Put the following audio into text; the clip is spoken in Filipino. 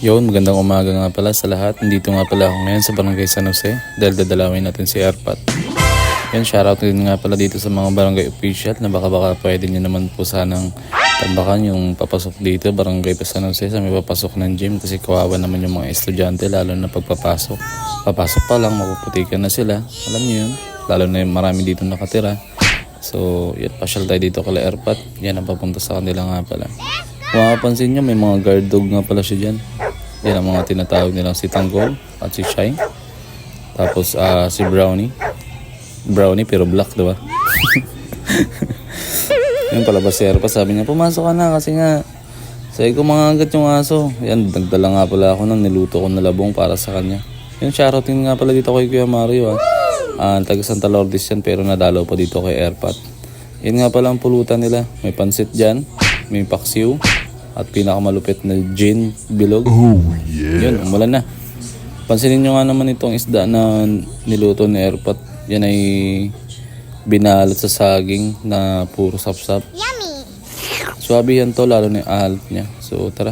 Yun, magandang umaga nga pala sa lahat. Nandito nga pala ako ngayon sa Barangay San Jose dahil dadalawin natin si Airpat. Yan, shoutout din nga pala dito sa mga barangay official na baka pwede nyo naman po sanang tambakan yung papasok dito, Barangay San Jose, sa may papasok ng gym kasi kawawa naman yung mga estudyante lalo na pagpapasok. Papasok pa lang, mapuputikan na sila. Alam nyo yun, lalo na yung marami dito nakatira. So, yan, pasyal tayo dito kala Airpat. Yan ang papunta sa kanila nga pala. Kung mapapansin nyo, may mga guard dog nga pala siya dyan. Yan ang mga tinatawag nilang si Tanggol at si Shine. Tapos si Brownie. Brownie pero black, diba? Yan pala ba si Airpat, sabi niya, pumasok ka na kasi nga sabi ko mga agat yung aso. Yan, nagdala nga pala ako ng niluto ko na labong para sa kanya. Yan, shoutout nga pala dito kay Kuya Mario. Taga Santa Lourdes yan pero nadalaw pa dito kay Airpat. Yan nga pala ang pulutan nila. May pansit dyan, may paksiw, at pinakamalupit na gin bilog. Oh yeah. Yun, umulan na. Pansinin nyo nga naman itong isda na niluto ni Airpat. Yan ay binalot sa saging na puro sapsap. Yummy! Swabe yan to, lalo na yung alat niya. So tara.